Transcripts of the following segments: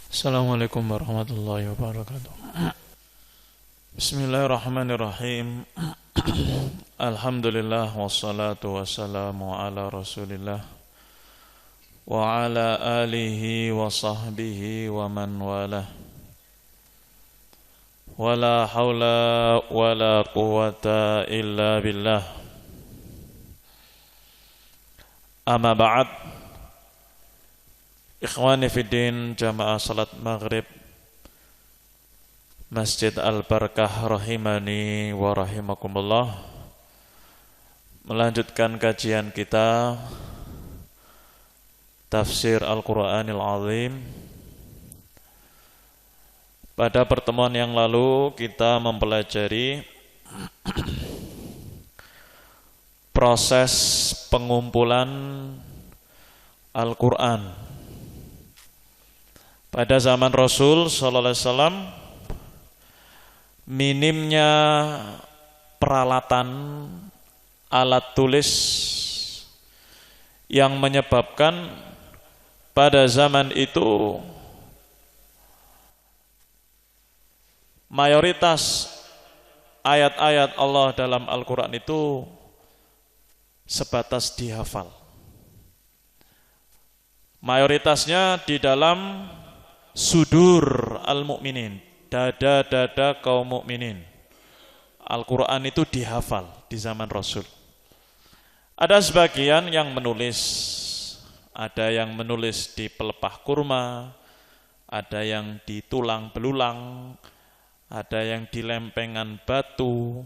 Assalamualaikum warahmatullahi wabarakatuh. Bismillahirrahmanirrahim. Alhamdulillah wassalatu wassalamu ala Rasulillah wa ala alihi wa sahbihi wa man walah. Wala haula wala quwata illa billah. Amma ba'd. Ikhwani fiddin, jamaah salat maghrib Masjid Al-Barakah rahimani wa rahimakumullah. Melanjutkan kajian kita Tafsir Al-Quranil Azim. Pada pertemuan yang lalu kita mempelajari proses pengumpulan Al-Quran pada zaman Rasul sallallahu alaihi wasallam. Minimnya peralatan alat tulis yang menyebabkan pada zaman itu mayoritas ayat-ayat Allah dalam Al-Quran itu sebatas dihafal. Mayoritasnya di dalam sudur al-mu'minin, dada-dada kaum mukminin. Al-Quran itu dihafal di zaman Rasul. Ada sebagian yang menulis, ada yang menulis di pelepah kurma, ada yang di tulang belulang, ada yang di lempengan batu.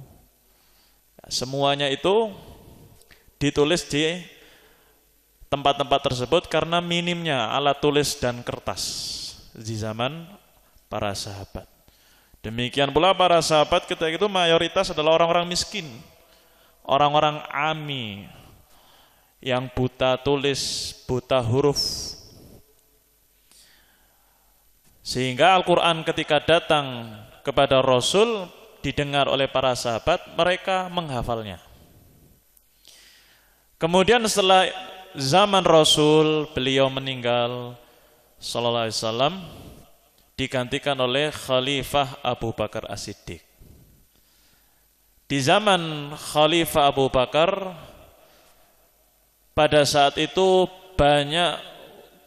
Semuanya itu ditulis di tempat-tempat tersebut karena minimnya alat tulis dan kertas di zaman para sahabat. Demikian pula para sahabat ketika itu mayoritas adalah orang-orang miskin, orang-orang ami, yang buta tulis, buta huruf. Sehingga Al-Quran ketika datang kepada Rasul, didengar oleh para sahabat, mereka menghafalnya. Kemudian setelah zaman Rasul, beliau meninggal sallallahu alaihi wasallam, digantikan oleh Khalifah Abu Bakar As-Siddiq. Di zaman Khalifah Abu Bakar, pada saat itu banyak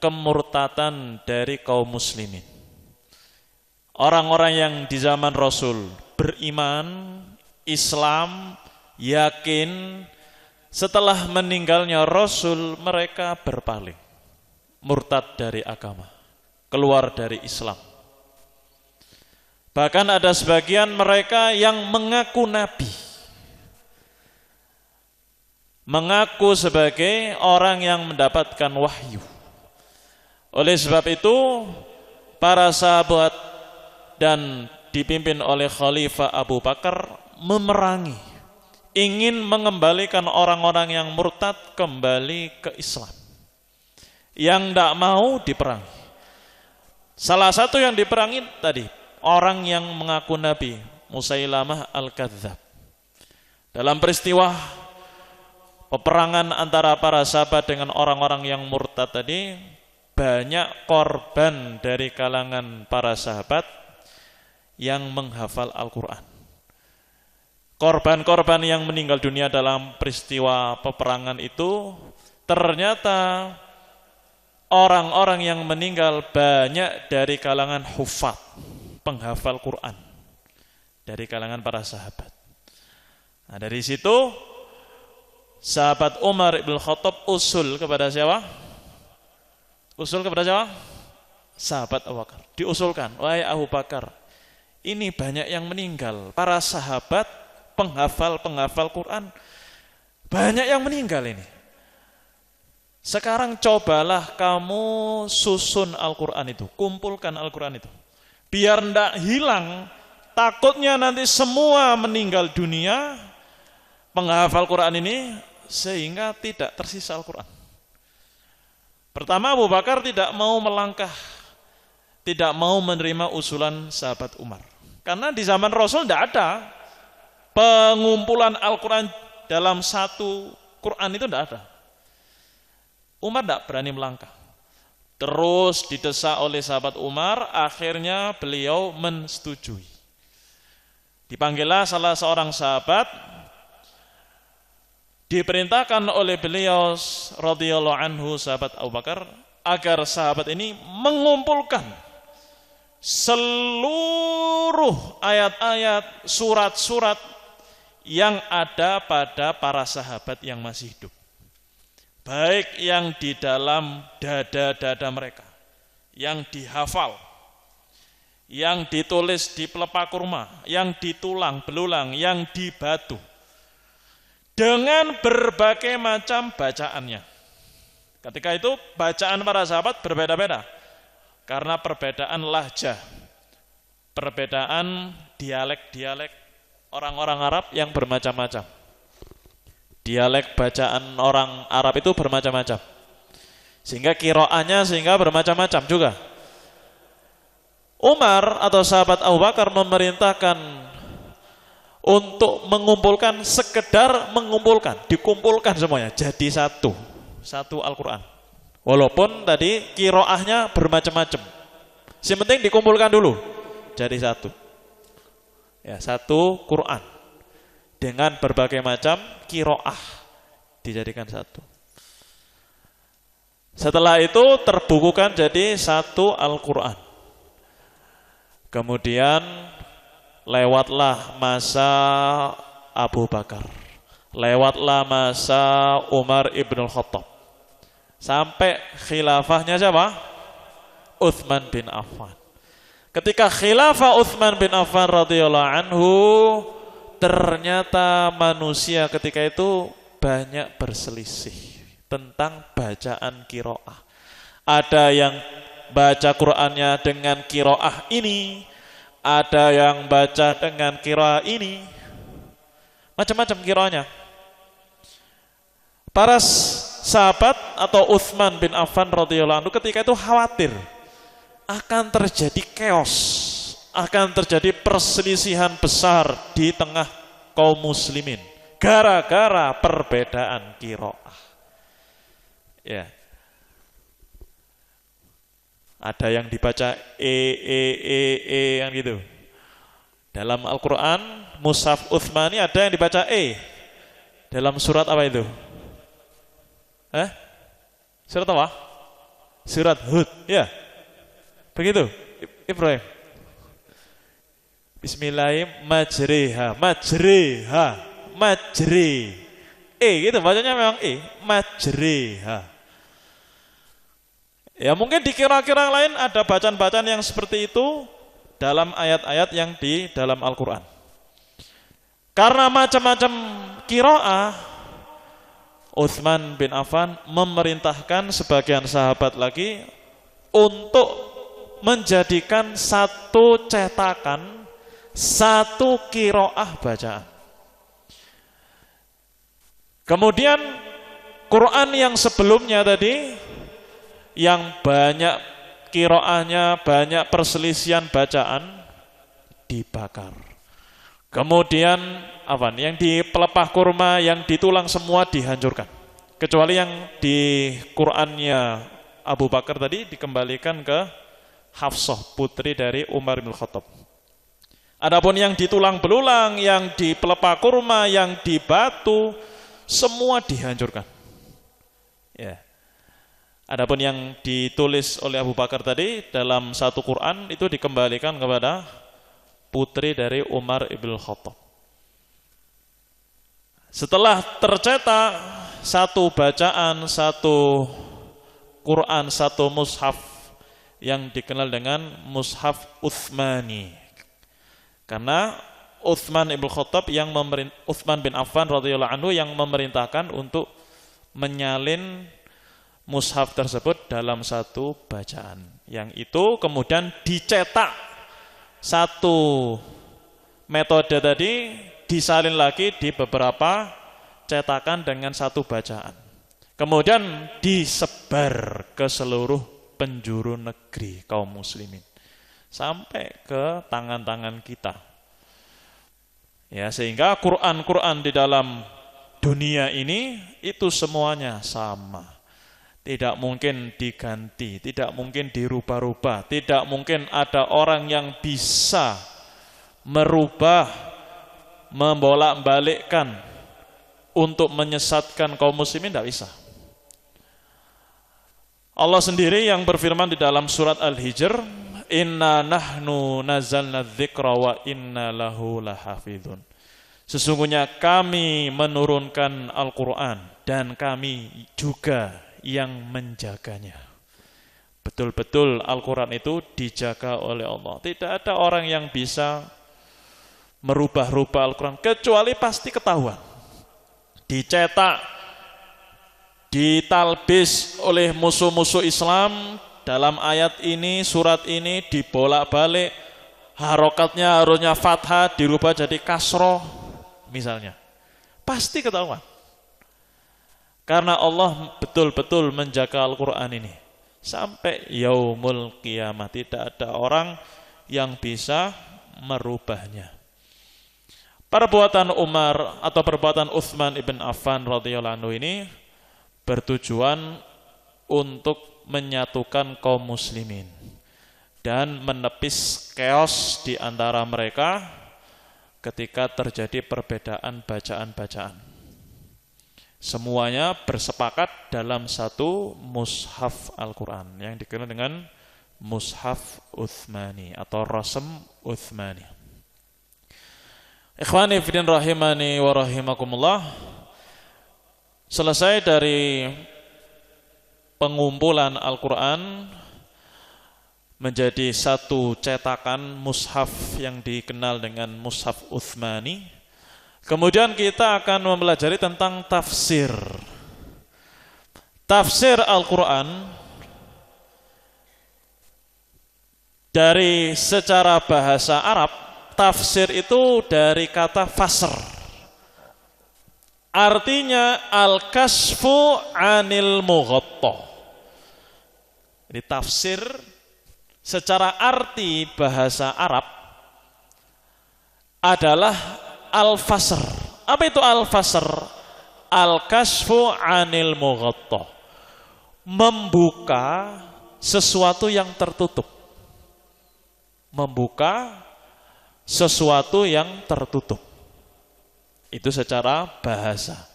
kemurtatan dari kaum muslimin. Orang-orang yang di zaman Rasul beriman, Islam, yakin, setelah meninggalnya Rasul mereka berpaling, murtad dari agama, keluar dari Islam. Bahkan ada sebagian mereka yang mengaku nabi, mengaku sebagai orang yang mendapatkan wahyu. Oleh sebab itu, para sahabat dan dipimpin oleh Khalifah Abu Bakar memerangi, ingin mengembalikan orang-orang yang murtad kembali ke Islam. Yang tidak mau diperangi. Salah satu yang diperangi tadi, orang yang mengaku nabi, Musailamah Al-Kadzab. Dalam peristiwa peperangan antara para sahabat dengan orang-orang yang murtad tadi, banyak korban dari kalangan para sahabat yang menghafal Al-Quran. Korban-korban yang meninggal dunia dalam peristiwa peperangan itu ternyata orang-orang yang meninggal banyak dari kalangan hufaz, penghafal Quran, dari kalangan para sahabat. Nah, dari situ sahabat Umar ibn Khattab usul kepada siapa? Usul kepada siapa? Sahabat Abu Bakar. Diusulkan, wahai Abu Bakar, ini banyak yang meninggal, para sahabat penghafal Quran, banyak yang meninggal ini. Sekarang cobalah kamu susun Al-Quran itu, kumpulkan Al-Quran itu. Biar tidak hilang, takutnya nanti semua meninggal dunia, penghafal Quran ini, sehingga tidak tersisa Al-Quran. Pertama, Abu Bakar tidak mau melangkah, tidak mau menerima usulan sahabat Umar. Karena di zaman Rasul tidak ada pengumpulan Al-Quran dalam satu Quran, itu tidak ada. Umar tidak berani melangkah. Terus didesak oleh sahabat Umar, akhirnya beliau mensetujui. Dipanggillah salah seorang sahabat, diperintahkan oleh beliau radhiyallahu anhu, sahabat Abu Bakar, agar sahabat ini mengumpulkan seluruh ayat-ayat, surat-surat yang ada pada para sahabat yang masih hidup. Baik yang di dalam dada-dada mereka, yang dihafal, yang ditulis di pelepah kurma, yang ditulang belulang, yang di batu, dengan berbagai macam bacaannya. Ketika itu bacaan para sahabat berbeda-beda, karena perbedaan lahjah, perbedaan dialek-dialek orang-orang Arab yang bermacam-macam. Dialek bacaan orang Arab itu bermacam-macam, sehingga qiraahnya bermacam-macam juga. Umar atau sahabat Abu Bakar memerintahkan untuk mengumpulkan, sekedar mengumpulkan, dikumpulkan semuanya jadi satu Al-Quran. Walaupun tadi qiraahnya bermacam-macam, yang penting dikumpulkan dulu jadi satu. Ya, satu Quran dengan berbagai macam qiraah dijadikan satu. Setelah itu terbukukan jadi satu Al-Quran. Kemudian lewatlah masa Abu Bakar, lewatlah masa Umar ibn Khattab, sampai khilafahnya siapa? Utsman bin Affan. Ketika khilafah Utsman bin Affan radhiyallahu anhu, ternyata manusia ketika itu banyak berselisih tentang bacaan qiraah. Ada yang baca Qur'annya dengan qiraah ini, ada yang baca dengan qiraah ini, macam-macam qiraahnya. Para sahabat atau Utsman bin Affan radhiyallahu anhu ketika itu khawatir akan terjadi chaos, akan terjadi perselisihan besar di tengah kaum muslimin gara-gara perbedaan qiraah. Ya. Ada yang dibaca yang gitu. Dalam Al-Qur'an Mushaf Utsmani ada yang dibaca dalam surat apa itu? Surat apa? Surat Hud, ya. Begitu, Ibrahim. Bismillahirrahmanirrahim. Majri. Gitu bacanya memang majriha. Ya mungkin di kira-kira lain ada bacaan-bacaan yang seperti itu dalam ayat-ayat yang di dalam Al-Quran. Karena macam-macam qiraah, Utsman bin Affan memerintahkan sebagian sahabat lagi untuk menjadikan satu cetakan, satu qiraah bacaan. Kemudian Quran yang sebelumnya tadi, yang banyak qiraahnya, banyak perselisihan bacaan, dibakar. Kemudian yang di pelepah kurma, yang ditulang semua dihancurkan. Kecuali yang di Qur'annya Abu Bakar tadi dikembalikan ke Hafsah, putri dari Umar bin Khattab. Adapun yang ditulang belulang, yang di pelepah kurma, yang di batu, semua dihancurkan. Ya. Adapun yang ditulis oleh Abu Bakar tadi dalam satu Quran itu dikembalikan kepada putri dari Umar ibn Khattab. Setelah tercetak satu bacaan, satu Quran, satu mushaf yang dikenal dengan mushaf Utsmani. Karena Utsman ibn Khattab Utsman bin Affan radhiyallahu anhu yang memerintahkan untuk menyalin mushaf tersebut dalam satu bacaan. Yang itu kemudian dicetak satu metode tadi, disalin lagi di beberapa cetakan dengan satu bacaan. Kemudian disebar ke seluruh penjuru negeri kaum muslimin sampai ke tangan-tangan kita. Ya, sehingga Quran-Quran di dalam dunia ini itu semuanya sama. Tidak mungkin diganti, tidak mungkin dirubah-rubah, tidak mungkin ada orang yang bisa merubah, membolak-balikkan untuk menyesatkan kaum muslimin, tidak bisa. Allah sendiri yang berfirman di dalam surat Al-Hijr, inna nahnu nazalna dzikra wa inna lahu lahafidhun. Sesungguhnya kami menurunkan Al-Quran dan kami juga yang menjaganya. Betul-betul Al-Quran itu dijaga oleh Allah. Tidak ada orang yang bisa merubah-rubah Al-Quran kecuali pasti ketahuan. Dicetak, ditalbis oleh musuh-musuh Islam dalam ayat ini, surat ini dibolak-balik, harokatnya harusnya fathah dirubah jadi kasroh misalnya. Pasti ketahuan. Karena Allah betul-betul menjaga Al-Quran ini sampai yaumul kiamat, tidak ada orang yang bisa merubahnya. Perbuatan Umar atau perbuatan Utsman ibn Affan radhiyallahu anhu ini bertujuan untuk menyatukan kaum muslimin dan menepis chaos di antara mereka ketika terjadi perbedaan bacaan-bacaan. Semuanya bersepakat dalam satu mushaf Al-Quran yang dikenal dengan mushaf Utsmani atau rasm Utsmani. Ikhwani fillah rahimani wa rahimakumullah. Selesai dari pengumpulan Al-Quran menjadi satu cetakan mushaf yang dikenal dengan mushaf Utsmani. Kemudian kita akan mempelajari tentang tafsir. Tafsir Al-Quran dari secara bahasa Arab, tafsir itu dari kata fasr. Artinya al-kasfu anil mughatta. Jadi tafsir secara arti bahasa Arab adalah al-fasr. Apa itu al-fasr? Al-kasfu anil mughatta. Membuka sesuatu yang tertutup. Membuka sesuatu yang tertutup. Itu secara bahasa.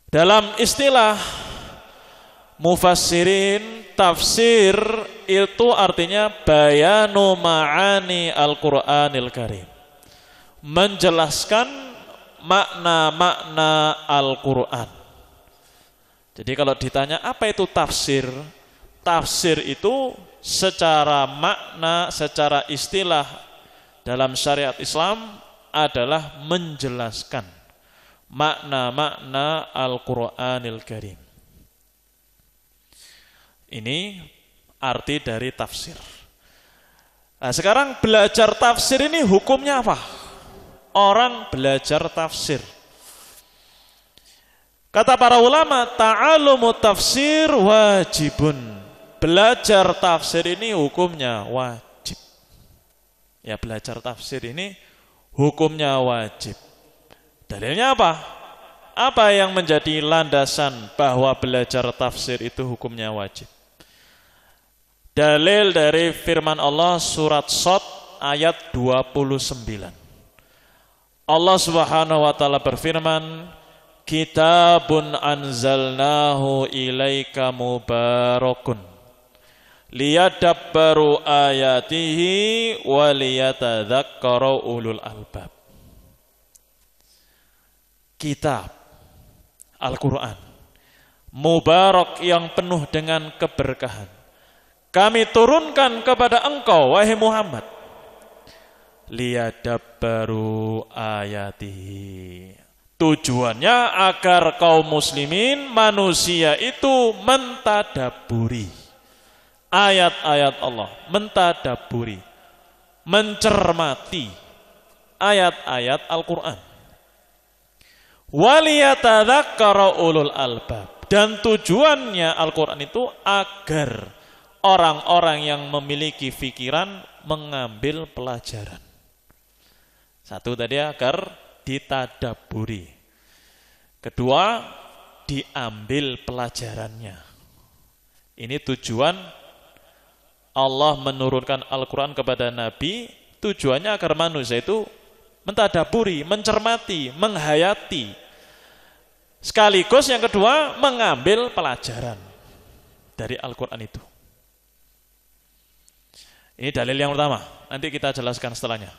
Dalam istilah mufassirin, tafsir itu artinya bayanu ma'ani al-Qur'anil Karim. Menjelaskan makna-makna Al-Quran. Jadi kalau ditanya apa itu tafsir? Tafsir itu secara makna, secara istilah dalam syariat Islam adalah menjelaskan makna-makna Al-Quranil Karim. Ini arti dari tafsir. Nah, sekarang belajar tafsir ini hukumnya apa? Orang belajar tafsir. Kata para ulama, ta'alumu tafsir wajibun. Belajar tafsir ini hukumnya wajib. Ya, belajar tafsir ini hukumnya wajib. Dalilnya apa? Apa yang menjadi landasan bahwa belajar tafsir itu hukumnya wajib? Dalil dari firman Allah surat Shad ayat 29. Allah Subhanahu wa taala berfirman, kitabun anzalnahu ilaika mubarakun liyadabbaru ayatihi wa liyatadzakkaru ulul albab. Kitab Al-Quran mubarak yang penuh dengan keberkahan kami turunkan kepada engkau wahai Muhammad liyadabbaru ayatihi. Tujuannya agar kaum muslimin manusia itu mentadaburi ayat-ayat Allah, mentadaburi, mencermati ayat-ayat Al-Quran. Waliyatadzakkaru ulul albab. Dan tujuannya Al-Quran itu agar orang-orang yang memiliki pikiran mengambil pelajaran. Satu tadi agar ditadaburi. Kedua, Diambil pelajarannya. Ini tujuan Allah menurunkan Al-Quran kepada Nabi, tujuannya agar manusia itu mentadaburi, mencermati, menghayati. Sekaligus yang kedua, mengambil pelajaran dari Al-Quran itu. Ini dalil yang pertama, nanti kita jelaskan setelahnya.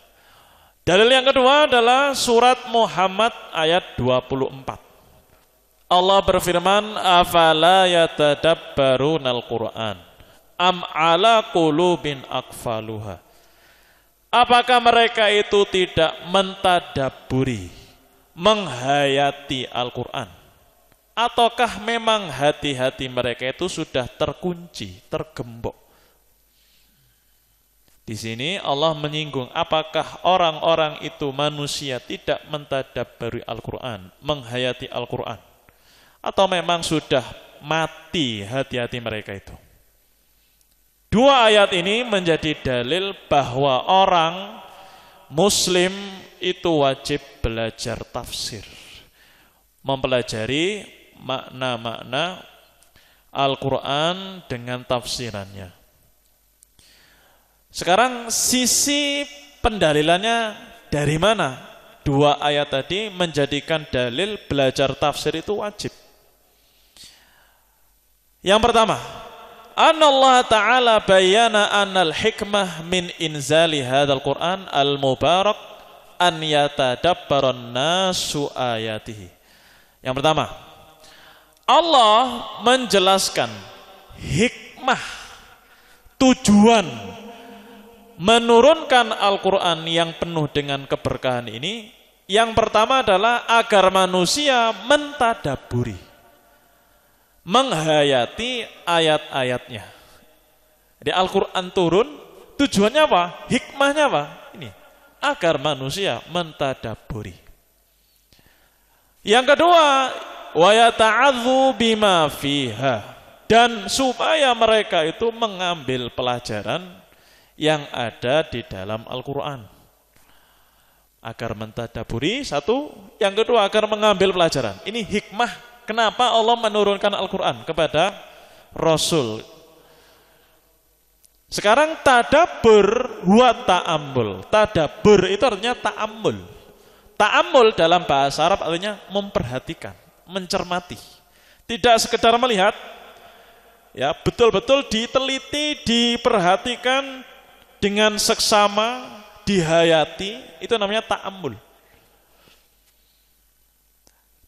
Dalil yang kedua adalah surat Muhammad ayat 24. Allah berfirman, afala yatadabbarunal Qur'an am ala qulubin aqfaluha. Apakah mereka itu tidak mentadaburi, menghayati Al-Quran? Ataukah memang hati-hati mereka itu sudah terkunci, tergembok? Di sini Allah menyinggung apakah orang-orang itu manusia tidak mentadabburi Al-Quran, menghayati Al-Quran, atau memang sudah mati hati-hati mereka itu. Dua ayat ini menjadi dalil bahwa orang Muslim itu wajib belajar tafsir, mempelajari makna-makna Al-Quran dengan tafsirannya. Sekarang sisi pendalilannya dari mana? Dua ayat tadi menjadikan dalil belajar tafsir itu wajib. Yang pertama, Allah Ta'ala bayana annal hikmah min inzali hadzal Qur'an al-mubarak an yatadabbaran nasu ayatihi. Yang pertama, Allah menjelaskan hikmah, tujuan menurunkan Al-Quran yang penuh dengan keberkahan ini. Yang pertama adalah agar manusia mentadaburi, menghayati ayat-ayatnya. Jadi Al-Quran turun, tujuannya apa? Hikmahnya apa? Ini, agar manusia mentadaburi. Yang kedua, wa yata'adzu bima fiha, dan supaya mereka itu mengambil pelajaran yang ada di dalam Al-Quran. Agar mentadaburi, satu. Yang kedua, agar mengambil pelajaran. Ini hikmah kenapa Allah menurunkan Al-Quran kepada Rasul. Sekarang tadabbur huwa ta'ammul. Tadabbur itu artinya ta'ammul. Ta'ammul dalam bahasa Arab artinya memperhatikan, mencermati. Tidak sekedar melihat, ya, betul-betul diteliti, diperhatikan dengan seksama, dihayati, itu namanya ta'ammul.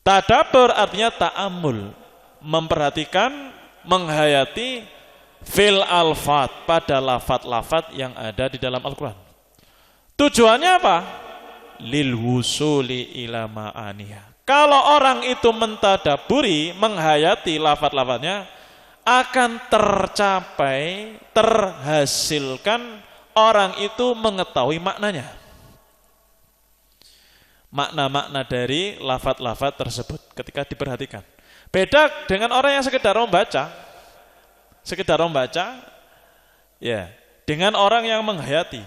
Tadabbur artinya ta'ammul, memperhatikan, menghayati fil alfat, pada lafat-lafat yang ada di dalam Al-Quran. Tujuannya apa? Lil wusuli ila ma'aniha. Kalau orang itu mentadaburi, menghayati lafat-lafatnya, akan tercapai, terhasilkan orang itu mengetahui maknanya. Makna-makna dari lafaz-lafaz tersebut ketika diperhatikan. Beda dengan orang yang sekedar membaca. Sekedar membaca, ya, dengan orang yang menghayati.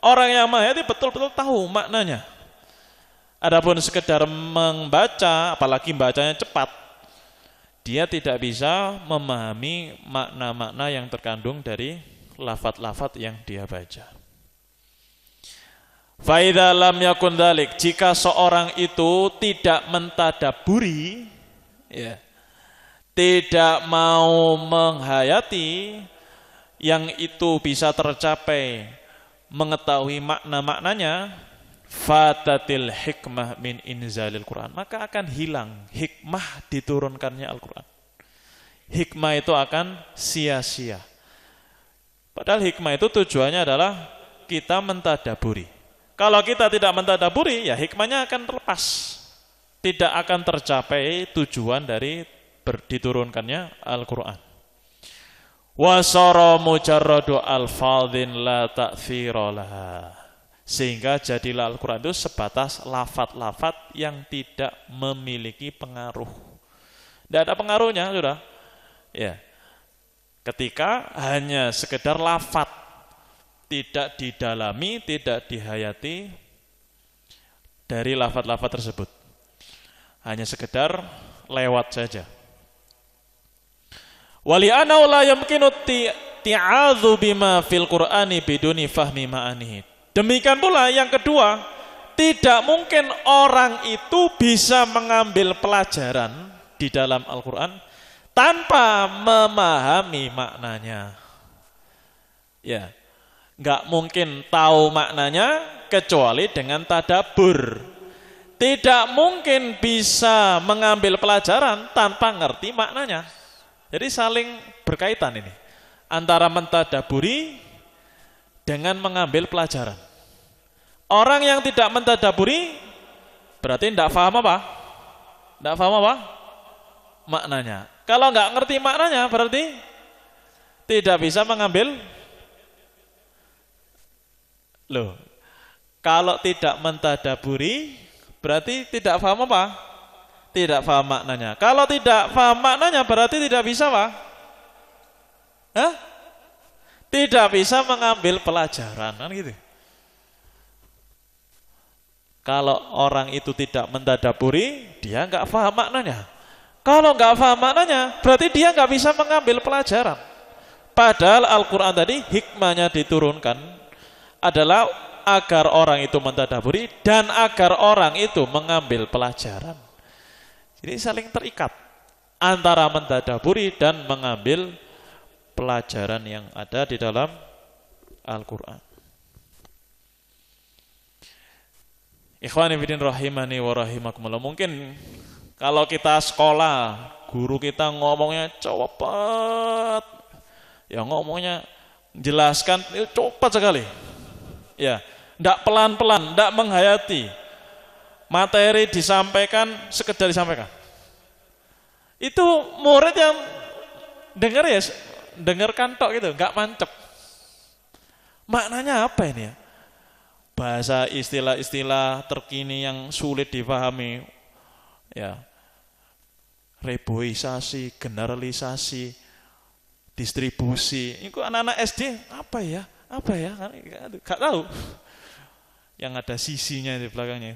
Orang yang menghayati betul-betul tahu maknanya. Adapun sekedar membaca, apalagi bacanya cepat, dia tidak bisa memahami makna-makna yang terkandung dari lafaz-lafaz yang dia baca. Fa idza lam yakun dzalik, jika seorang itu tidak mentadaburi, ya, tidak mau menghayati yang itu bisa tercapai, mengetahui makna-maknanya, fatatil hikmah min inzalil Quran, maka akan hilang hikmah diturunkannya Al-Quran. Hikmah itu akan sia-sia. Padahal hikmah itu tujuannya adalah kita mentadaburi. Kalau kita tidak mentadaburi, ya hikmahnya akan terlepas. Tidak akan tercapai tujuan dari diturunkannya Al-Quran. Wasara mujarradu alfadhin la ta'thira laha. Sehingga jadilah Al-Quran itu sebatas lafat-lafat yang tidak memiliki pengaruh. Tidak ada pengaruhnya, sudah. Ya. Ketika hanya sekedar lafat, tidak didalami, tidak dihayati dari lafat-lafat tersebut. Hanya sekedar lewat saja. Wali anau la yamkinu ti'adzu bima fil Qur'ani biduni fahmi ma'anihi. Demikian pula yang kedua, tidak mungkin orang itu bisa mengambil pelajaran di dalam Al-Qur'an tanpa memahami maknanya. Ya, enggak mungkin tahu maknanya kecuali dengan tadabbur. Tidak mungkin bisa mengambil pelajaran tanpa ngerti maknanya. Jadi saling berkaitan ini antara mentadaburi dengan mengambil pelajaran. Orang yang tidak mentadaburi berarti tidak paham apa? Tidak paham apa? Maknanya. Kalau nggak ngerti maknanya berarti tidak bisa mengambil. Loh, kalau tidak mentadaburi berarti tidak paham apa? Tidak paham maknanya. Kalau tidak paham maknanya berarti tidak bisa apa? Hah? Tidak bisa mengambil pelajaran, kan gitu. Kalau orang itu tidak mentadaburi, dia nggak paham maknanya. Kalau nggak paham maknanya, berarti dia nggak bisa mengambil pelajaran. Padahal Al-Quran tadi hikmahnya diturunkan adalah agar orang itu mentadaburi dan agar orang itu mengambil pelajaran. Jadi saling terikat antara mentadaburi dan mengambil pelajaran yang ada di dalam Al-Quran. Ikhwani fillah rahimani wa rahimakumullah. Mungkin kalau kita sekolah, guru kita ngomongnya cepat, ya ngomongnya jelaskan cepat sekali, ya, tidak pelan-pelan, tidak menghayati. Materi disampaikan sekedar disampaikan. Itu murid yang dengar ya, dengarkan tok gitu, nggak mancep. Maknanya apa ini ya? Bahasa istilah-istilah terkini yang sulit dipahami, ya, reboisasi, generalisasi, distribusi. Itu anak-anak SD apa ya? Nggak tahu. Yang ada sisinya di belakangnya.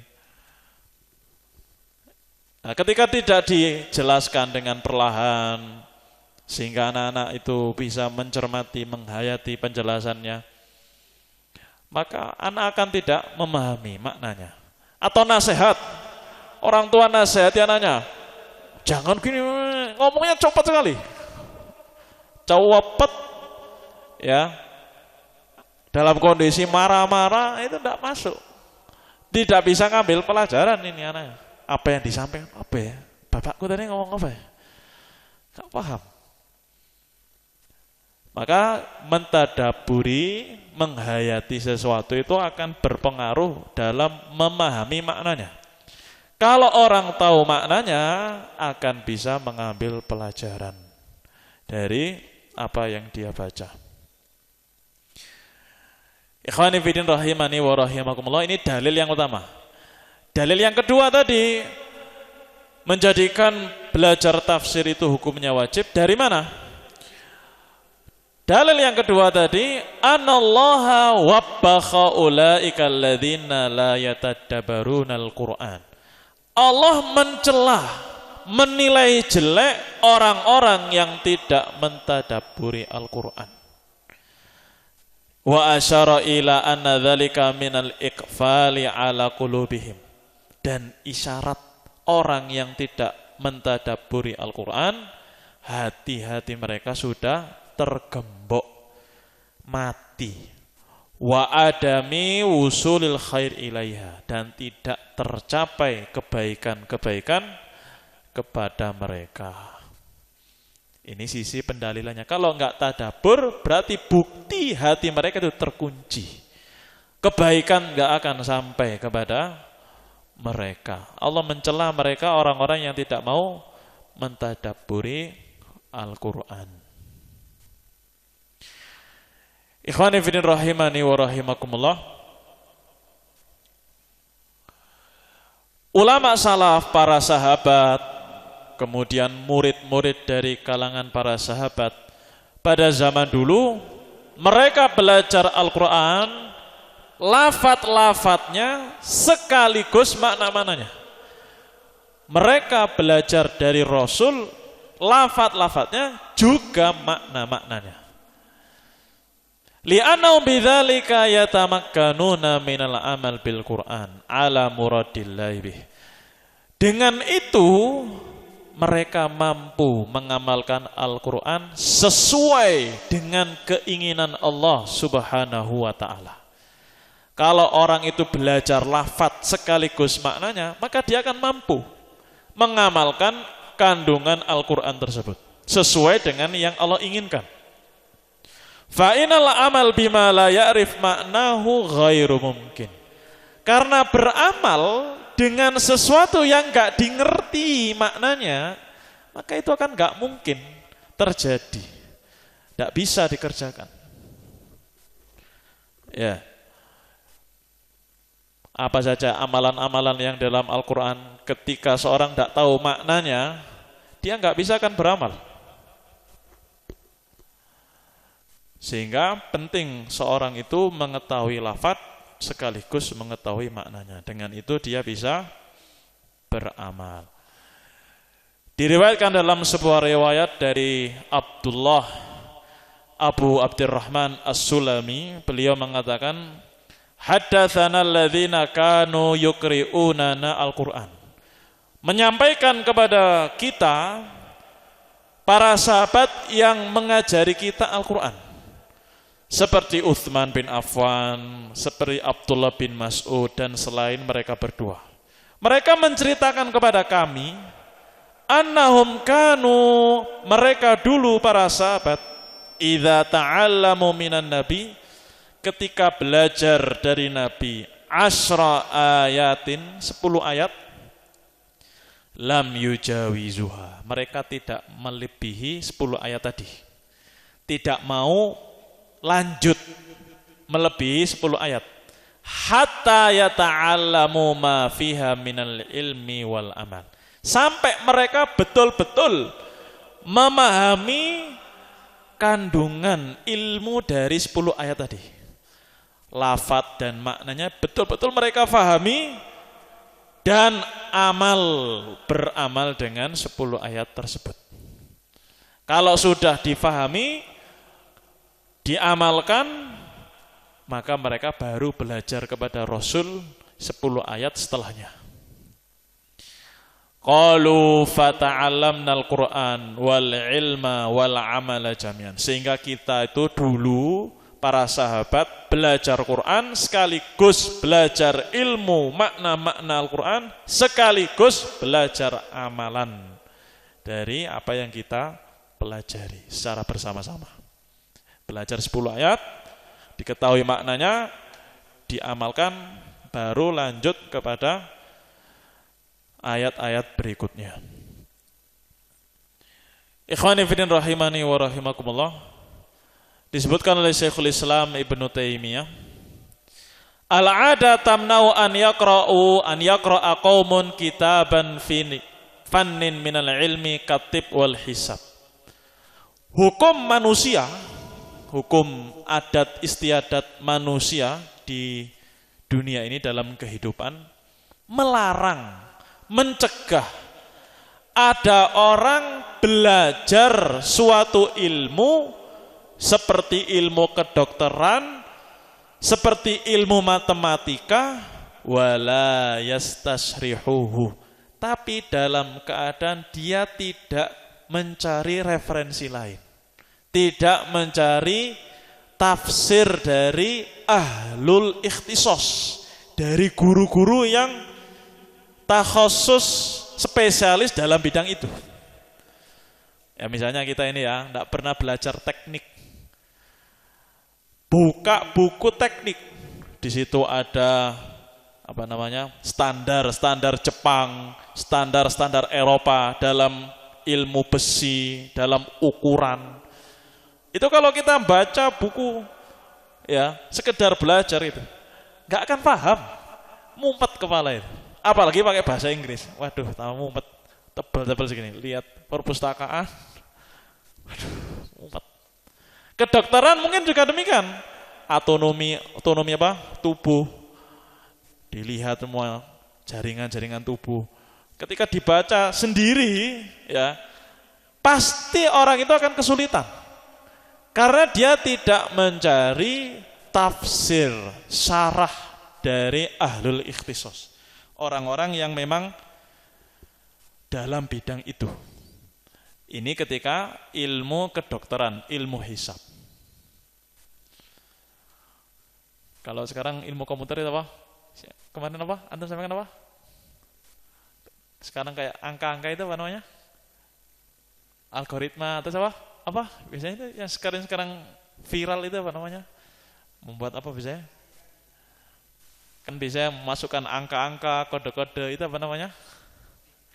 Nah, ketika tidak dijelaskan dengan perlahan sehingga anak-anak itu bisa mencermati, menghayati penjelasannya, maka anak akan tidak memahami maknanya. Atau nasihat, orang tua nasihati anaknya, jangan gini, ngomongnya cepat sekali, cepet, ya, dalam kondisi marah-marah itu tidak masuk, tidak bisa ngambil pelajaran ini anaknya. Apa yang disampaikan? Apa ya? Bapakku tadi ngomong apa ya? Gak paham. Maka mentadaburi, menghayati sesuatu itu akan berpengaruh dalam memahami maknanya. Kalau orang tahu maknanya, akan bisa mengambil pelajaran dari apa yang dia baca. Ikhwani fillah rahimani wa rahimakumullah, ini dalil yang utama. Dalil yang kedua tadi, menjadikan belajar tafsir itu hukumnya wajib dari mana? Dalil yang kedua tadi, anallaha wabbakha ulaika alladzina la yatadabbarunal Qur'an. Allah mencela, menilai jelek orang-orang yang tidak mentadabburi Al-Qur'an. Wa asyara ila anna dzalika minal iqfali ala qulubihim. Dan isyarat orang yang tidak mentadabburi Al-Quran, hati-hati mereka sudah tergembok, mati. Wa adami wusulil khair ilaiha, dan tidak tercapai kebaikan-kebaikan kepada mereka. Ini sisi pendalilannya. Kalau enggak tadabbur, berarti bukti hati mereka itu terkunci. Kebaikan enggak akan sampai kepada mereka. Allah mencela mereka orang-orang yang tidak mau mentadabburi Al-Quran. Ikhwani fillah rahimani wa rahimakumullah. Ulama salaf, para sahabat, kemudian murid-murid dari kalangan para sahabat pada zaman dulu, mereka belajar Al-Quran, lafaz-lafaznya sekaligus makna-maknanya. Mereka belajar dari Rasul, lafaz-lafaznya juga makna-maknanya. Li'annahum bidzalika yatamakkanuna minal amal bil Qur'an ala muradillah bih. Dengan itu mereka mampu mengamalkan Al-Qur'an sesuai dengan keinginan Allah Subhanahu wa taala. Kalau orang itu belajar lafaz sekaligus maknanya, maka dia akan mampu mengamalkan kandungan Al-Qur'an tersebut sesuai dengan yang Allah inginkan. Fa innal amal bima la ya'rif maknahu ghairu mungkin. Karena beramal dengan sesuatu yang enggak dimengerti maknanya, maka itu akan enggak mungkin terjadi. Enggak bisa dikerjakan. Ya. Apa saja amalan-amalan yang dalam Al-Qur'an ketika seorang enggak tahu maknanya, dia enggak bisa akan beramal. Sehingga penting seorang itu mengetahui lafaz sekaligus mengetahui maknanya. Dengan itu dia bisa beramal. Diriwayatkan dalam sebuah riwayat dari Abdullah Abu Abdurrahman As-Sulami, beliau mengatakan, haddatsana alladzina kanu yuqri'unana al-Qur'an. Menyampaikan kepada kita para sahabat yang mengajari kita Al-Qur'an. Seperti Utsman bin Affan, seperti Abdullah bin Mas'ud dan selain mereka berdua. Mereka menceritakan kepada kami, annahum kanu, mereka dulu para sahabat, idza ta'allamu minan nabi, ketika belajar dari Nabi, asra ayatin, 10 ayat, lam yujawizuha, mereka tidak melebihi 10 ayat tadi. Tidak mau lanjut melebihi 10 ayat. Hatta yata'allamu ma fiha minal ilmi wal amal. Sampai mereka betul-betul memahami kandungan ilmu dari 10 ayat tadi. Lafaz dan maknanya betul-betul mereka fahami dan beramal dengan 10 ayat tersebut. Kalau sudah difahami, diamalkan, maka mereka baru belajar kepada Rasul 10 ayat setelahnya. Qalu fata'allamnal Qur'an wal ilma wal amala jami'an. Sehingga kita itu dulu para sahabat belajar Quran sekaligus belajar ilmu makna-makna Al-Quran sekaligus belajar amalan dari apa yang kita pelajari secara bersama-sama. Belajar 10 ayat, diketahui maknanya, diamalkan, baru lanjut kepada ayat-ayat berikutnya. Ikhwani fillah rahimani wa rahimakumullah. Disebutkan oleh Syekhul Islam Ibnu Taimiyah, al-'ada tamna'u an yaqra'a qaumun kitaban fannin minal ilmi katib wal hisab. Hukum manusia, hukum adat istiadat manusia di dunia ini dalam kehidupan melarang, mencegah ada orang belajar suatu ilmu seperti ilmu kedokteran, seperti ilmu matematika, wala yastasrihuhu, tapi dalam keadaan dia tidak mencari referensi lain. Tidak mencari tafsir dari ahlul ikhtisos, dari guru-guru yang takhusus spesialis dalam bidang itu. Ya misalnya kita ini ya, tidak pernah belajar teknik. Buka buku teknik, di situ ada standar Jepang, standar Eropa dalam ilmu besi, dalam ukuran. Itu kalau kita baca buku ya, sekedar belajar itu, nggak akan paham, mumpet kepala itu. Apalagi pakai bahasa Inggris. Waduh, tambah mumpet, tebal-tebal segini. Lihat perpustakaan, waduh, mumpet. Kedokteran mungkin juga demikian. Autonomi tubuh. Dilihat semua jaringan-jaringan tubuh. ketika dibaca sendiri, ya, pasti orang itu akan kesulitan. Karena dia tidak mencari tafsir, syarah dari ahlul ikhtisos. Orang-orang yang memang dalam bidang itu. Ini ketika ilmu kedokteran, ilmu hisab. Kalau sekarang ilmu komputer itu apa? Kemarin apa? Antum sampaikan apa? Sekarang kayak angka-angka itu apa namanya? Algoritma atau apa? Apa? Biasanya itu yang sekarang viral itu apa namanya? Membuat apa biasanya? Kan biasanya masukkan angka-angka, kode-kode itu apa namanya?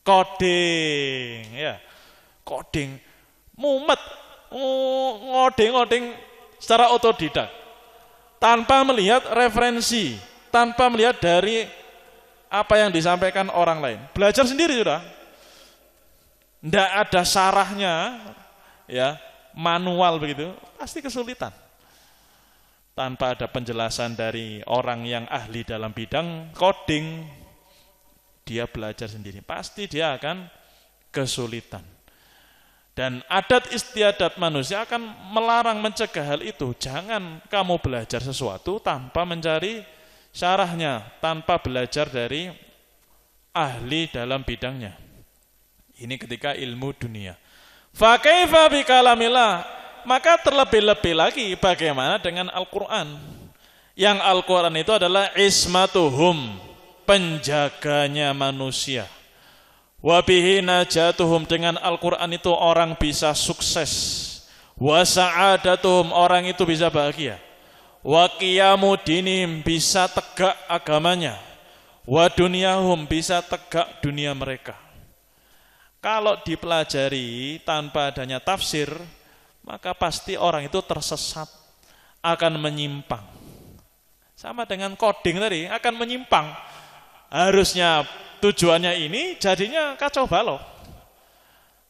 Coding, ya. Coding. Mumet. Ngoding secara otodidak. Tanpa melihat referensi, tanpa melihat dari apa yang disampaikan orang lain. Belajar sendiri sudah. Tidak ada syarahnya, ya, manual begitu, pasti kesulitan. Tanpa ada penjelasan dari orang yang ahli dalam bidang coding, dia belajar sendiri, pasti dia akan kesulitan. Dan adat istiadat manusia akan melarang, mencegah hal itu. Jangan kamu belajar sesuatu tanpa mencari syarahnya, tanpa belajar dari ahli dalam bidangnya. Ini ketika ilmu dunia. Fa kaifa bi kalamillah? Maka terlebih-lebih lagi bagaimana dengan Al-Qur'an? Yang Al-Qur'an itu adalah ismatuhum, penjaganya manusia. Wa bihi najatuhum, dengan Al-Qur'an itu orang bisa sukses. Wa sa'adatuhum, orang itu bisa bahagia. Wa qiyamu dinim, bisa tegak agamanya. Wa dunyahum, bisa tegak dunia mereka. Kalau dipelajari tanpa adanya tafsir, maka pasti orang itu tersesat, akan menyimpang. Sama dengan coding tadi, akan menyimpang. Harusnya tujuannya ini, jadinya kacau balau.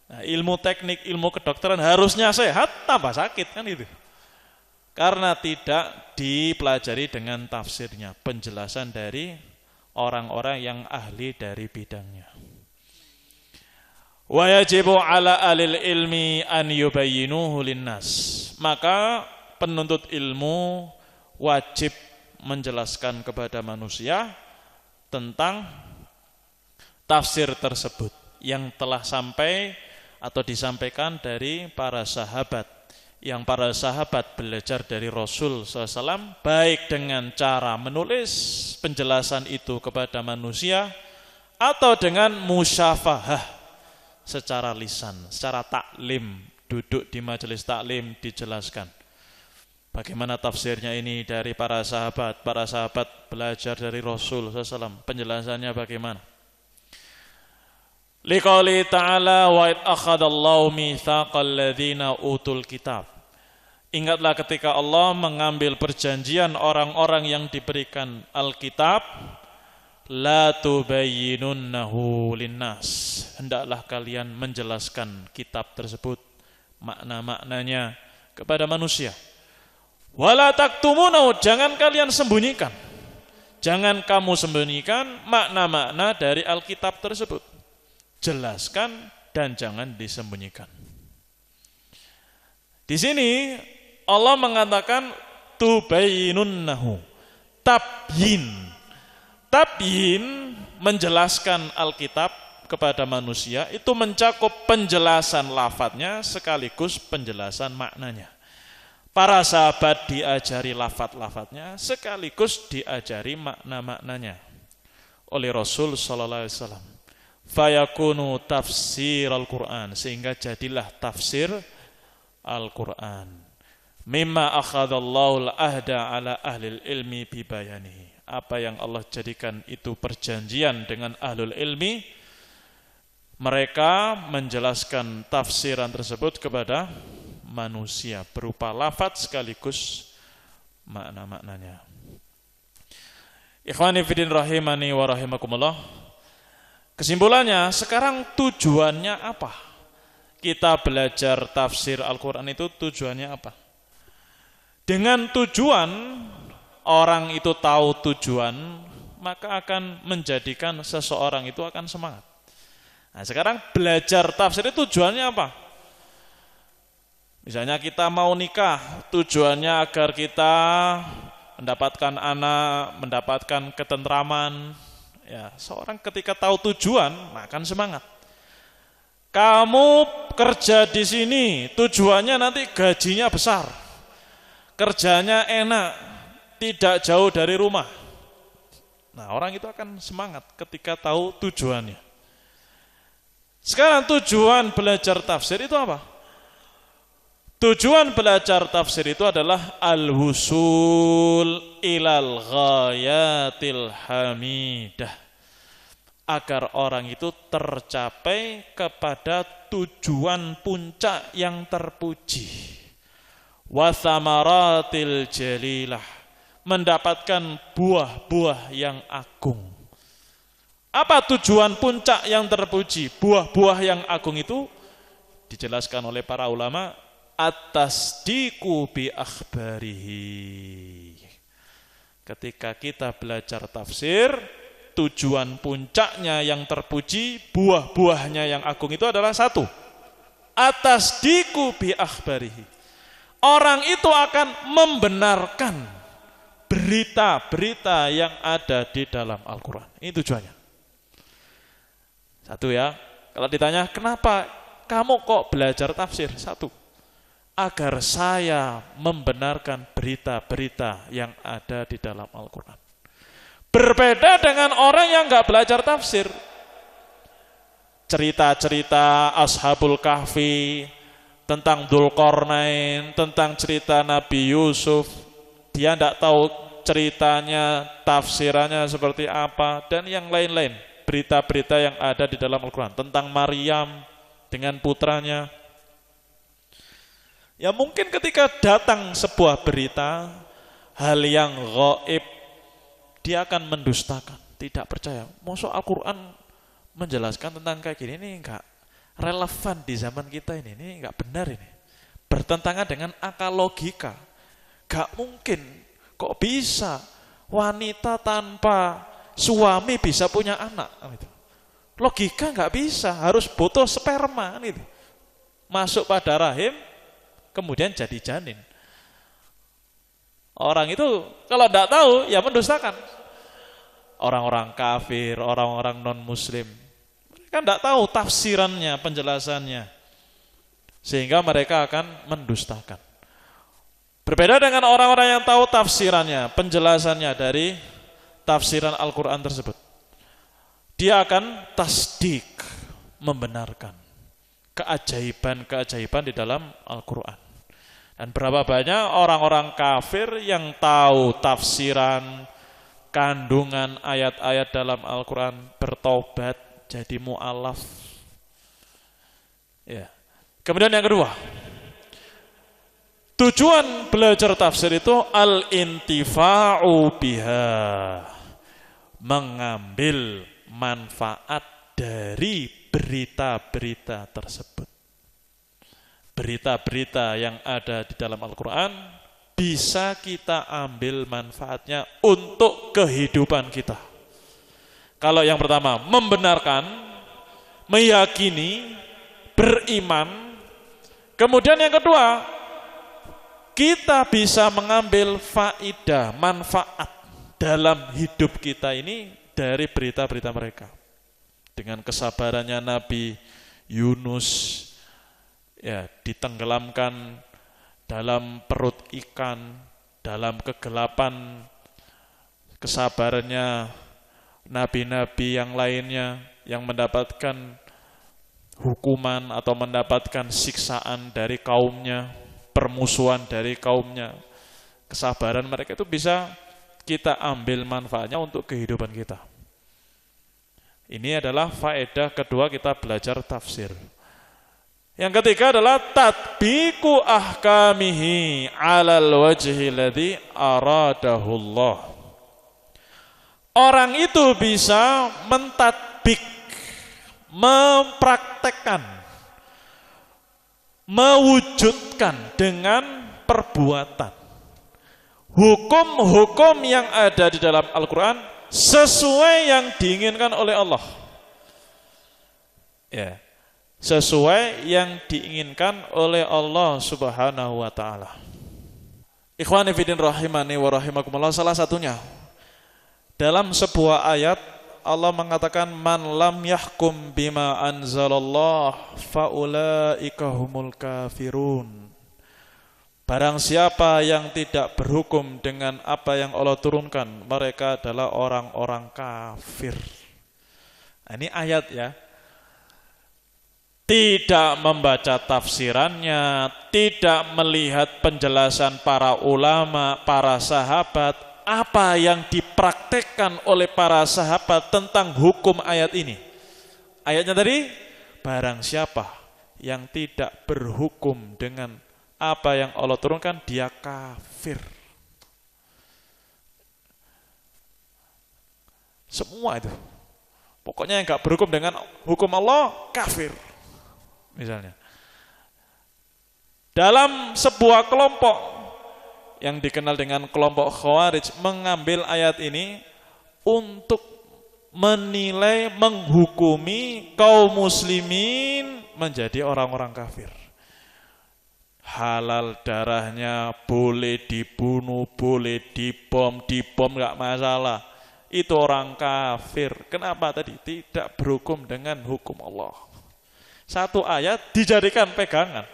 Nah, ilmu teknik, ilmu kedokteran harusnya sehat, tambah sakit kan itu. Karena tidak dipelajari dengan tafsirnya, penjelasan dari orang-orang yang ahli dari bidangnya. Wa yajibu ala alil ilmi an yubayyinuhu linnas. Maka penuntut ilmu wajib menjelaskan kepada manusia tentang tafsir tersebut yang telah sampai atau disampaikan dari para sahabat. Yang para sahabat belajar dari Rasul SAW, baik dengan cara menulis penjelasan itu kepada manusia atau dengan musyafahah secara lisan, secara taklim, duduk di majelis taklim dijelaskan. Bagaimana tafsirnya ini dari para sahabat belajar dari Rasul SAW, penjelasannya bagaimana? Liqauli ta'ala wa id akhadallahu mitsaqal ladzina utul kitab. Ingatlah ketika Allah mengambil perjanjian orang-orang yang diberikan Alkitab, la tubayyinunnahu linnas. Hendaklah kalian menjelaskan kitab tersebut, makna-maknanya kepada manusia. Wala taktumunahu, jangan kalian sembunyikan. Jangan kamu sembunyikan makna-makna dari Alkitab tersebut. Jelaskan dan jangan disembunyikan. Di sini Allah mengatakan tubayyinunnahu, tabyin. Tabyin, menjelaskan Alkitab kepada manusia, itu mencakup penjelasan lafadznya sekaligus penjelasan maknanya. Para sahabat diajari lafadz-lafadznya sekaligus diajari makna-maknanya oleh Rasul sallallahu alaihi wasallam. Fayakunu tafsir Al-Qur'an, sehingga jadilah tafsir Al-Qur'an. Mimma akhadallahu al-ahda ala ahlil ilmi bibayanihi. Apa yang Allah jadikan itu perjanjian dengan ahlul ilmi, mereka menjelaskan tafsiran tersebut kepada manusia berupa lafadz sekaligus makna-maknanya. Ikhwani fiddin rahimani wa rahimakumullah. Kesimpulannya, sekarang tujuannya apa? Kita belajar tafsir Al-Quran itu tujuannya apa? Dengan tujuan, orang itu tahu tujuan, maka akan menjadikan seseorang itu akan semangat. Nah, sekarang belajar tafsir itu tujuannya apa? Misalnya kita mau nikah, tujuannya agar kita mendapatkan anak, mendapatkan ketentraman. Ya, seorang ketika tahu tujuan, akan semangat. Kamu kerja di sini, tujuannya nanti gajinya besar, kerjanya enak, tidak jauh dari rumah. Nah, orang itu akan semangat ketika tahu tujuannya. Sekarang tujuan belajar tafsir itu apa? Tujuan belajar tafsir itu adalah al-wusul ilal ghayatil hamidah. Agar orang itu tercapai kepada tujuan puncak yang terpuji. Wa thamaratil jalilah. Mendapatkan buah-buah yang agung. Apa tujuan puncak yang terpuji? Buah-buah yang agung itu dijelaskan oleh para ulama, at-tasdiqu bi akhbarihi. Ketika kita belajar tafsir, tujuan puncaknya yang terpuji, buah-buahnya yang agung itu adalah satu, at-tasdiqu bi akhbarihi. Orang itu akan membenarkan berita-berita yang ada di dalam Al-Quran. Ini tujuannya. Satu ya, kalau ditanya kenapa kamu kok belajar tafsir? Satu, agar saya membenarkan berita-berita yang ada di dalam Al-Quran. Berbeda dengan orang yang nggak belajar tafsir. Cerita-cerita Ashabul Kahfi, tentang Dzulqarnain, tentang cerita Nabi Yusuf, dia tidak tahu ceritanya, tafsirannya seperti apa, dan yang lain-lain. Berita-berita yang ada di dalam Al-Quran. Tentang Maryam dengan putranya. Ya mungkin ketika datang sebuah berita, hal yang gaib, dia akan mendustakan, tidak percaya. Maksud Al-Quran menjelaskan tentang kayak gini, ini enggak relevan di zaman kita ini enggak benar ini. Bertentangan dengan akal logika. Gak mungkin, kok bisa wanita tanpa suami bisa punya anak? Logika gak bisa, harus butuh sperma. Masuk pada rahim, kemudian jadi janin. Orang itu kalau tidak tahu, ya mendustakan. Orang-orang kafir, orang-orang non-muslim, mereka tidak tahu tafsirannya, penjelasannya. Sehingga mereka akan mendustakan. Berbeda dengan orang-orang yang tahu tafsirannya, penjelasannya dari tafsiran Al-Quran tersebut. Dia akan tasdik, membenarkan keajaiban-keajaiban di dalam Al-Quran. Dan berapa banyak orang-orang kafir yang tahu tafsiran, kandungan ayat-ayat dalam Al-Quran, bertobat, jadi mu'alaf. Ya. Kemudian yang kedua, tujuan belajar tafsir itu al-intifa'u biha, mengambil manfaat dari berita-berita tersebut. Berita-berita yang ada di dalam Al-Quran bisa kita ambil manfaatnya untuk kehidupan kita. Kalau yang pertama, membenarkan, meyakini, beriman. Kemudian yang kedua, kita bisa mengambil faidah, manfaat dalam hidup kita ini dari berita-berita mereka. Dengan kesabarannya Nabi Yunus, ya, ditenggelamkan dalam perut ikan, dalam kegelapan, kesabarannya nabi-nabi yang lainnya yang mendapatkan hukuman atau mendapatkan siksaan dari kaumnya, permusuhan dari kaumnya. Kesabaran mereka itu bisa kita ambil manfaatnya untuk kehidupan kita. Ini adalah faedah kedua kita belajar tafsir. Yang ketiga adalah tatbiqu ahkamihi 'alal wajhi alladhi aradahullah. Orang itu bisa mentatbik, mempraktekkan, mewujudkan dengan perbuatan hukum-hukum yang ada di dalam Al-Quran sesuai yang diinginkan oleh Allah. Ya. Sesuai yang diinginkan oleh Allah Subhanahu wa taala. Ikhwani fillah rahimani wa rahimakumullah, salah satunya dalam sebuah ayat Allah mengatakan man lam yahkum bima anzalallah faulaika humul kafirun. Barang siapa yang tidak berhukum dengan apa yang Allah turunkan, mereka adalah orang-orang kafir. Nah, ini ayat ya. Tidak membaca tafsirannya, tidak melihat penjelasan para ulama, para sahabat, apa yang dipraktekkan oleh para sahabat tentang hukum ayat ini. Ayatnya tadi, barang siapa yang tidak berhukum dengan apa yang Allah turunkan, dia kafir. Semua itu. Pokoknya yang gak berhukum dengan hukum Allah, kafir. Misalnya. Dalam sebuah kelompok yang dikenal dengan kelompok Khawarij mengambil ayat ini untuk menilai, menghukumi kaum muslimin menjadi orang-orang kafir. Halal darahnya, boleh dibunuh, boleh dibom nggak masalah. Itu orang kafir. Kenapa tadi? Tidak berhukum dengan hukum Allah. Satu ayat dijadikan pegangan.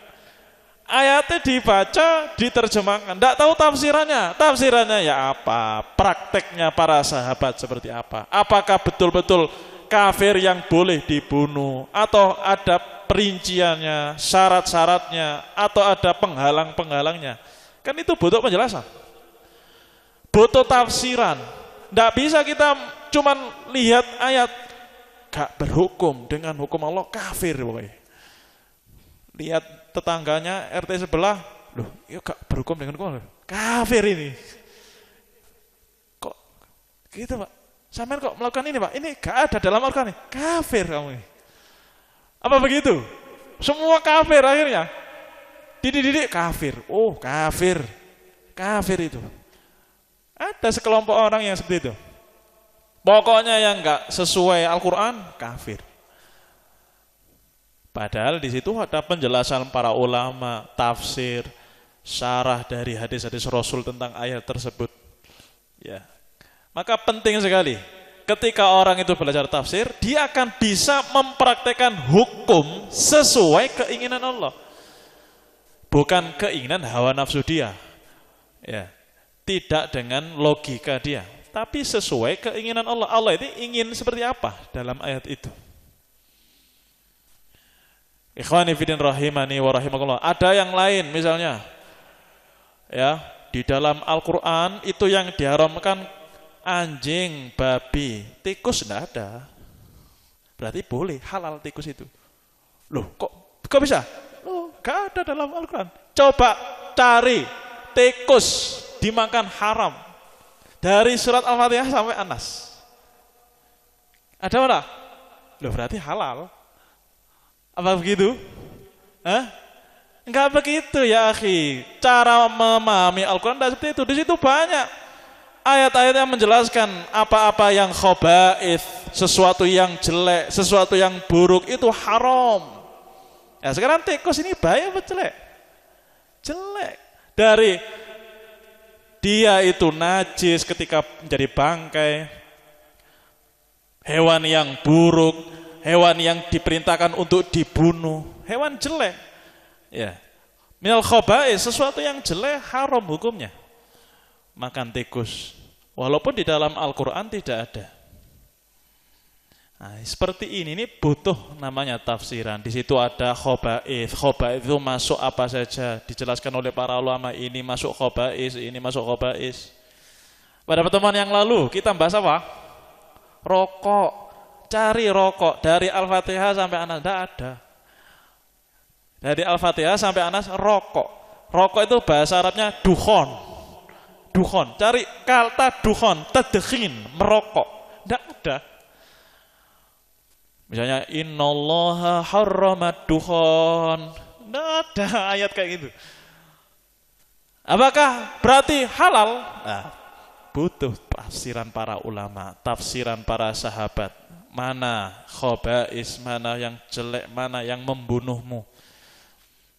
Ayatnya dibaca, diterjemahkan. Tidak tahu tafsirannya. Tafsirannya ya apa? Prakteknya para sahabat seperti apa? Apakah betul-betul kafir yang boleh dibunuh? Atau ada perinciannya, syarat-syaratnya, atau ada penghalang-penghalangnya? Kan itu butuh penjelasan. Butuh tafsiran. Tidak bisa kita cuman lihat ayat, gak berhukum dengan hukum Allah, kafir pokoknya. Lihat tetangganya RT sebelah, loh, ya gak berhukum dengan hukum Allah, kafir ini. Kok gitu Pak? Sampean kok melakukan ini Pak? Ini gak ada dalam Al-Quran, kafir kamu ini. Apa begitu? Semua kafir akhirnya. Dididik kafir. Oh, kafir. Kafir itu. Ada sekelompok orang yang seperti itu. Pokoknya yang enggak sesuai Al-Quran, kafir. Padahal di situ ada penjelasan para ulama, tafsir, syarah dari hadis-hadis Rasul tentang ayat tersebut. Ya. Maka penting sekali, ketika orang itu belajar tafsir, dia akan bisa mempraktekkan hukum sesuai keinginan Allah. Bukan keinginan hawa nafsu dia. Ya. Tidak dengan logika dia. Tapi sesuai keinginan Allah. Allah itu ingin seperti apa dalam ayat itu. Ikhwani fillah rahimani wa rahimakumullah. Ada yang lain misalnya. Ya, di dalam Al-Qur'an itu yang diharamkan anjing, babi, tikus enggak ada. Berarti boleh halal tikus itu. Loh, kok bisa? Loh, enggak ada dalam Al-Qur'an. Coba cari tikus dimakan haram. Dari surat Al-Fatihah sampai An-Nas. Ada mana? Loh berarti halal. Apa begitu? Hah? Enggak begitu ya akhi. Cara memahami Al-Quran tidak seperti itu. Di situ banyak ayat-ayat yang menjelaskan apa-apa yang khaba'ith, sesuatu yang jelek, sesuatu yang buruk itu haram. Ya sekarang tikus ini bahaya apa jelek? Jelek. Dari dia itu najis ketika menjadi bangkai, hewan yang buruk, hewan yang diperintahkan untuk dibunuh, hewan jelek. Ya, minal khaba'is, sesuatu yang jelek haram hukumnya. Makan tikus, walaupun di dalam Al-Quran tidak ada. Nah, seperti ini butuh namanya tafsiran. Di situ ada khaba'ith. Khaba'ith itu masuk apa saja. Dijelaskan oleh para ulama, ini masuk khaba'ith, ini masuk khaba'ith. Pada pertemuan yang lalu kita bahas apa? Rokok. Cari rokok dari Al-Fatihah sampai Anas, tidak ada. Dari Al-Fatihah sampai Anas rokok. Rokok itu bahasa Arabnya dukhon. Dukhon. Cari kata dukhon, tadkhin, merokok. Tidak ada. Misalnya innallaha harramat dukhon. Tidak ada ayat kayak gitu. Apakah berarti halal? Nah, butuh tafsiran para ulama, tafsiran para sahabat. mana khaba'is, mana yang jelek, mana yang membunuhmu.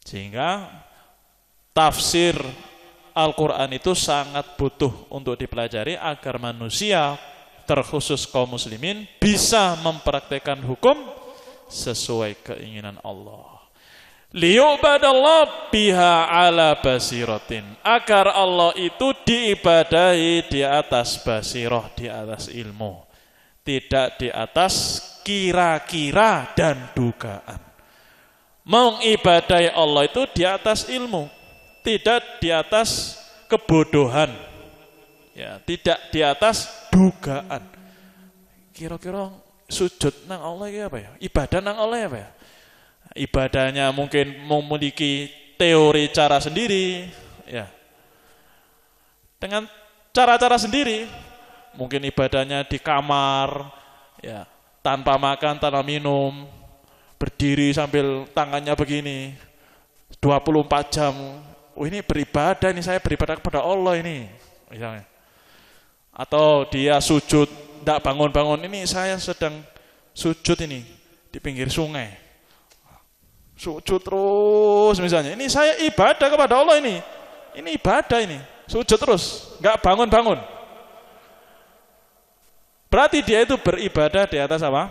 Sehingga tafsir Al-Quran itu sangat butuh untuk dipelajari agar manusia, terkhusus kaum muslimin, bisa mempraktekkan hukum sesuai keinginan Allah. Liyubadallah biha ala basiratin, agar Allah itu diibadahi di atas basirah, di atas ilmu, tidak di atas kira-kira dan dugaan. Mengibadahi Allah itu di atas ilmu, tidak di atas kebodohan, ya, tidak di atas dugaan. Kira-kira sujud nang Allah ya apa ya? Ibadah nang Allah ya apa ya? Ibadahnya mungkin memiliki teori cara sendiri, ya, dengan cara-cara sendiri. Mungkin ibadahnya di kamar, ya, tanpa makan, tanpa minum, berdiri sambil tangannya begini 24 jam. Oh, ini beribadah, ini saya beribadah kepada Allah ini, misalnya. Atau dia sujud, tidak bangun-bangun, ini saya sedang sujud ini di pinggir sungai. Sujud terus misalnya, ini saya ibadah kepada Allah ini ibadah ini, sujud terus, nggak bangun-bangun. Berarti dia itu beribadah di atas apa?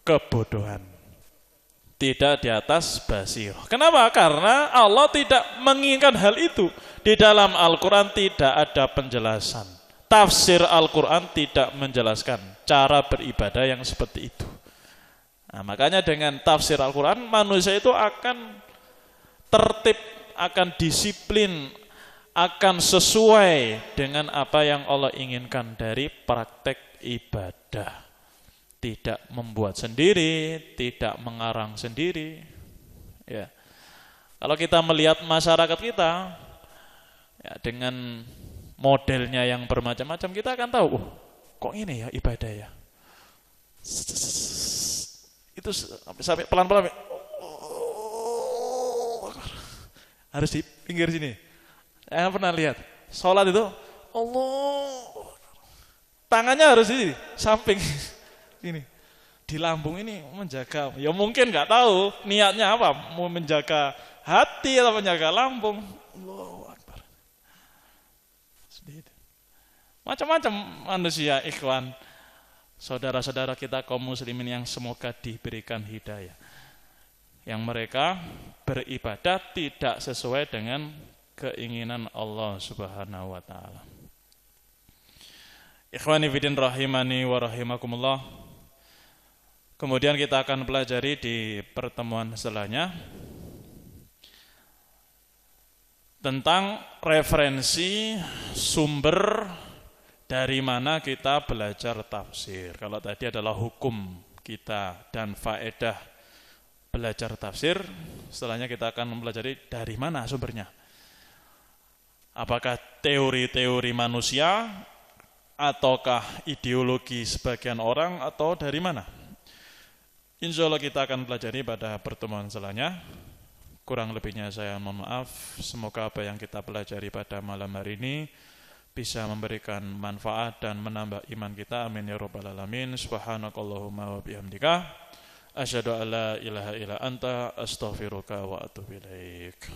Kebodohan, tidak di atas basirah. Kenapa? Karena Allah tidak menginginkan hal itu. Di dalam Al-Quran tidak ada penjelasan. Tafsir Al-Quran tidak menjelaskan cara beribadah yang seperti itu. Nah, makanya dengan tafsir Al-Quran manusia itu akan tertib, akan disiplin, akan sesuai dengan apa yang Allah inginkan dari praktek ibadah. Tidak membuat sendiri, tidak mengarang sendiri. Ya. Kalau kita melihat masyarakat kita, ya, dengan modelnya yang bermacam-macam, kita akan tahu, kok ini ya ibadah ya. Itu sampai pelan-pelan harus di pinggir sini. Saya pernah lihat sholat itu Allah, tangannya harus di samping ini, di lambung ini menjaga. Ya mungkin nggak tahu niatnya apa, mau menjaga hati atau menjaga lambung. Allahu Akbar. Macam-macam manusia, ikhwan, saudara-saudara kita kaum muslimin yang semoga diberikan hidayah, yang mereka beribadah tidak sesuai dengan keinginan Allah Subhanahu wa taala. Ikhwani fillah rahimani wa rahimakumullah. Kemudian kita akan pelajari di pertemuan setelahnya tentang referensi sumber dari mana kita belajar tafsir. Kalau tadi adalah hukum kita dan faedah belajar tafsir, setelahnya kita akan mempelajari dari mana sumbernya. Apakah teori-teori manusia, ataukah ideologi sebagian orang, atau dari mana? Insya Allah kita akan pelajari pada pertemuan setelahnya. Kurang lebihnya saya mohon maaf. Semoga apa yang kita pelajari pada malam hari ini bisa memberikan manfaat dan menambah iman kita. Amin ya rabbal alamin. Subhanakallahumma wa bihamdika asyhadu an la ilaha illa anta astaghfiruka wa atubu ilaik.